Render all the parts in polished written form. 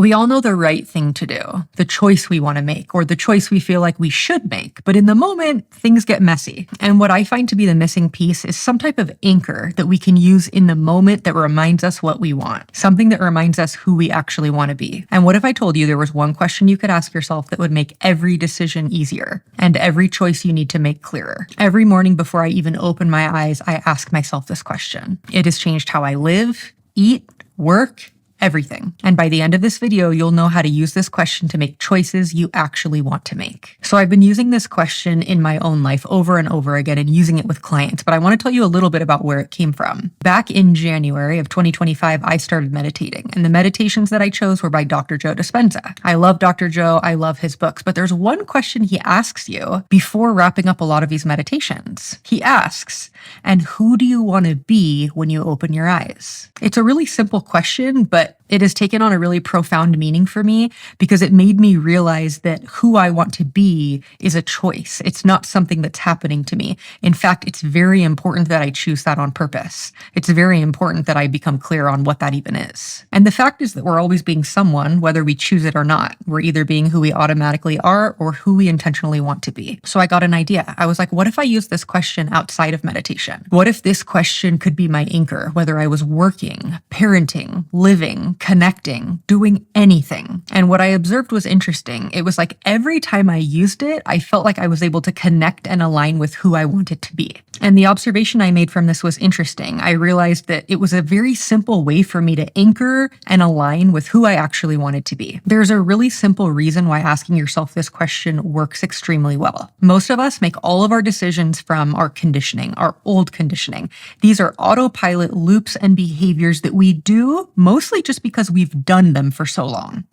We all know the right thing to do, the choice we want to make, or the choice we feel like we should make. But in the moment, things get messy. And what I find to be the missing piece is some type of anchor that we can use in the moment that reminds us what we want, something that reminds us who we actually want to be. And what if I told you there was one question you could ask yourself that would make every decision easier and every choice you need to make clearer? Every morning before I even open my eyes, I ask myself this question. It has changed how I live, eat, work, everything. And by the end of this video, you'll know how to use this question to make choices you actually want to make. So I've been using this question in my own life over and over again and using it with clients, but I want to tell you a little bit about where it came from. Back in January of 2025, I started meditating, and the meditations that I chose were by Dr. Joe Dispenza. I love Dr. Joe. I love his books, but there's one question he asks you before wrapping up a lot of these meditations. He asks, and who do you want to be when you open your eyes? It's a really simple question, but it has taken on a really profound meaning for me because it made me realize that who I want to be is a choice. It's not something that's happening to me. In fact, it's very important that I choose that on purpose. It's very important that I become clear on what that even is. And the fact is that we're always being someone, whether we choose it or not. We're either being who we automatically are or who we intentionally want to be. So I got an idea. I was like, what if I use this question outside of meditation? What if this question could be my anchor, whether I was working, parenting, living, connecting, doing anything? And what I observed was interesting. It was like every time I used it, I felt like I was able to connect and align with who I wanted to be. And the observation I made from this was interesting. I realized that it was a very simple way for me to anchor and align with who I actually wanted to be. There's a really simple reason why asking yourself this question works extremely well. Most of us make all of our decisions from our conditioning, our old conditioning. These are autopilot loops and behaviors that we do mostly just because we've done them for so long.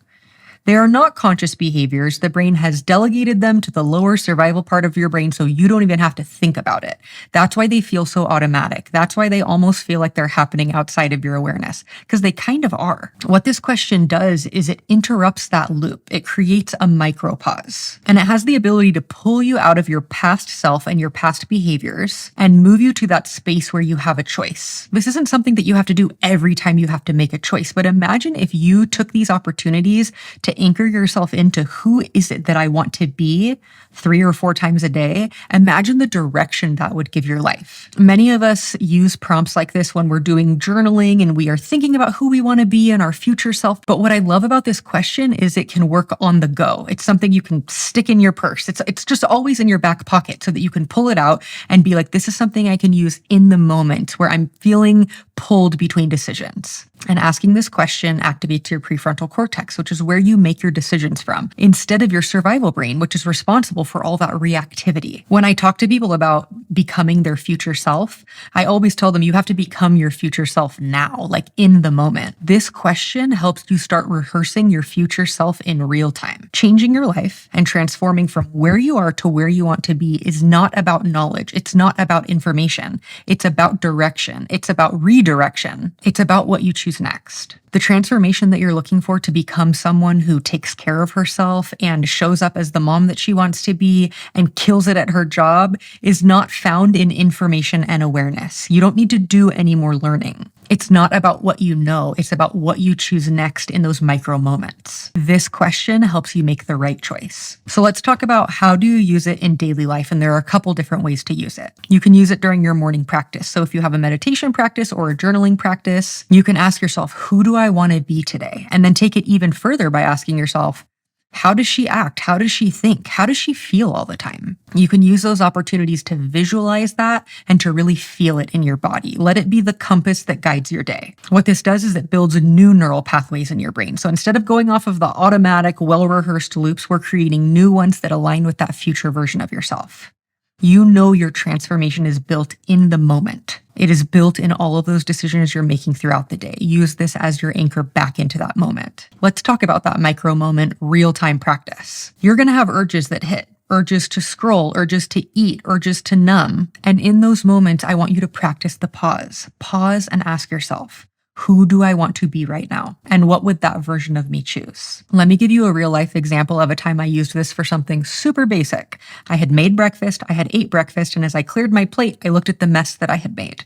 They are not conscious behaviors. The brain has delegated them to the lower survival part of your brain so you don't even have to think about it. That's why they feel so automatic. That's why they almost feel like they're happening outside of your awareness, because they kind of are. What this question does is it interrupts that loop. It creates a micro pause, and it has the ability to pull you out of your past self and your past behaviors and move you to that space where you have a choice. This isn't something that you have to do every time you have to make a choice, but imagine if you took these opportunities to anchor yourself into who is it that I want to be 3 or 4 times a day. Imagine the direction that would give your life. Many of us use prompts like this when we're doing journaling and we are thinking about who we want to be and our future self. But what I love about this question is it can work on the go. It's something you can stick in your purse. It's just always in your back pocket so that you can pull it out and be like, this is something I can use in the moment where I'm feeling pulled between decisions. And asking this question activates your prefrontal cortex, which is where you make your decisions from, instead of your survival brain, which is responsible for all that reactivity. When I talk to people about becoming their future self, I always tell them you have to become your future self now, like in the moment. This question helps you start rehearsing your future self in real time. Changing your life and transforming from where you are to where you want to be is not about knowledge. It's not about information. It's about direction. It's about redirection. It's about what you choose next. The transformation that you're looking for to become someone who takes care of herself and shows up as the mom that she wants to be and kills it at her job is not found in information and awareness. You don't need to do any more learning. It's not about what you know. It's about what you choose next in those micro moments. This question helps you make the right choice. So let's talk about how do you use it in daily life. And there are a couple different ways to use it. You can use it during your morning practice. So if you have a meditation practice or a journaling practice, you can ask yourself, who do I want to be today? And then take it even further by asking yourself, how does she act? How does she think? How does she feel all the time? You can use those opportunities to visualize that and to really feel it in your body. Let it be the compass that guides your day. What this does is it builds new neural pathways in your brain. So instead of going off of the automatic, well-rehearsed loops, we're creating new ones that align with that future version of yourself. You know your transformation is built in the moment. It is built in all of those decisions you're making throughout the day. Use this as your anchor back into that moment. Let's talk about that micro moment, real-time practice. You're going to have urges that hit. Urges to scroll, urges to eat, urges to numb. And in those moments, I want you to practice the pause. Pause and ask yourself, who do I want to be right now? And what would that version of me choose? Let me give you a real life example of a time I used this for something super basic. I had made breakfast, I had ate breakfast, and as I cleared my plate, I looked at the mess that I had made.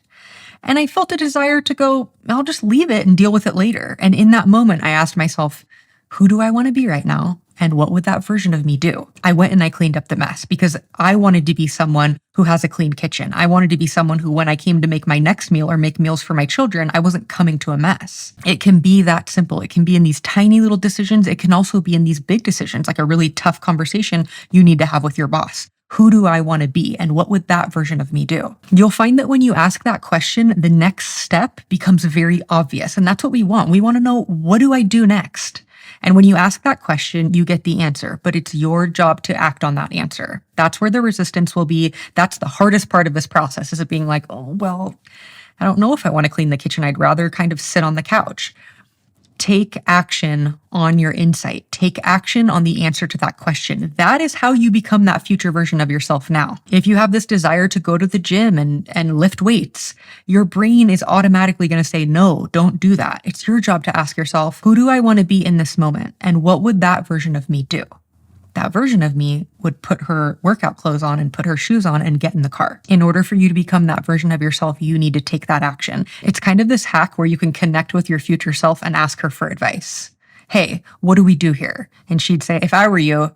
And I felt a desire to go, I'll just leave it and deal with it later. And in that moment, I asked myself, Who do I want to be right now? And what would that version of me do? I went and I cleaned up the mess because I wanted to be someone who has a clean kitchen. I wanted to be someone who, when I came to make my next meal or make meals for my children, I wasn't coming to a mess. It can be that simple. It can be in these tiny little decisions. It can also be in these big decisions, like a really tough conversation you need to have with your boss. Who do I want to be? And what would that version of me do? You'll find that when you ask that question, the next step becomes very obvious. And that's what we want. We want to know, what do I do next? And when you ask that question, you get the answer, but it's your job to act on that answer. That's where the resistance will be. That's the hardest part of this process, is it being like, oh, well, I don't know if I want to clean the kitchen. I'd rather kind of sit on the couch. Take action on your insight. Take action on the answer to that question. That is how you become that future version of yourself now. If you have this desire to go to the gym and lift weights, your brain is automatically going to say, no, don't do that. It's your job to ask yourself, who do I want to be in this moment? And what would that version of me do? That version of me would put her workout clothes on and put her shoes on and get in the car. In order for you to become that version of yourself, you need to take that action. It's kind of this hack where you can connect with your future self and ask her for advice. Hey, what do we do here? And she'd say, if I were you,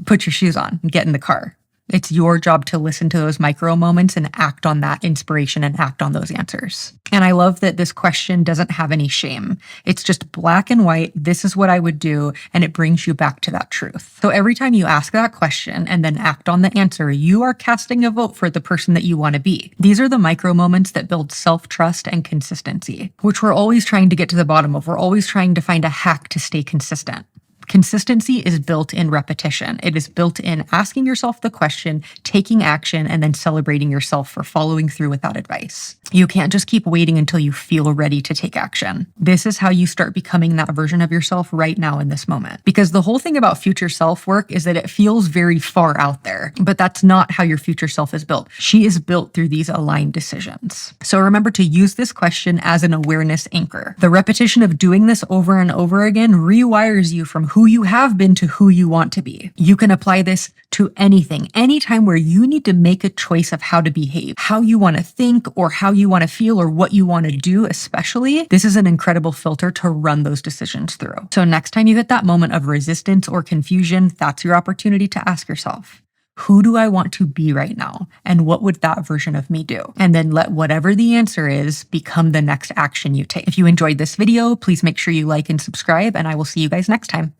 put your shoes on and get in the car. It's your job to listen to those micro moments and act on that inspiration and act on those answers. And I love that this question doesn't have any shame. It's just black and white. This is what I would do. And it brings you back to that truth. So every time you ask that question and then act on the answer, you are casting a vote for the person that you want to be. These are the micro moments that build self-trust and consistency, which we're always trying to get to the bottom of. We're always trying to find a hack to stay consistent. Consistency is built in repetition. It is built in asking yourself the question, taking action, and then celebrating yourself for following through with that advice. You can't just keep waiting until you feel ready to take action. This is how you start becoming that version of yourself right now in this moment. Because the whole thing about future self work is that it feels very far out there, but that's not how your future self is built. She is built through these aligned decisions. So remember to use this question as an awareness anchor. The repetition of doing this over and over again rewires you from who you have been to who you want to be. You can apply this to anything, anytime where you need to make a choice of how to behave, how you want to think or how you want to feel or what you want to do, especially. This is an incredible filter to run those decisions through. So next time you hit that moment of resistance or confusion, that's your opportunity to ask yourself, who do I want to be right now? And what would that version of me do? And then let whatever the answer is become the next action you take. If you enjoyed this video, please make sure you like and subscribe, and I will see you guys next time.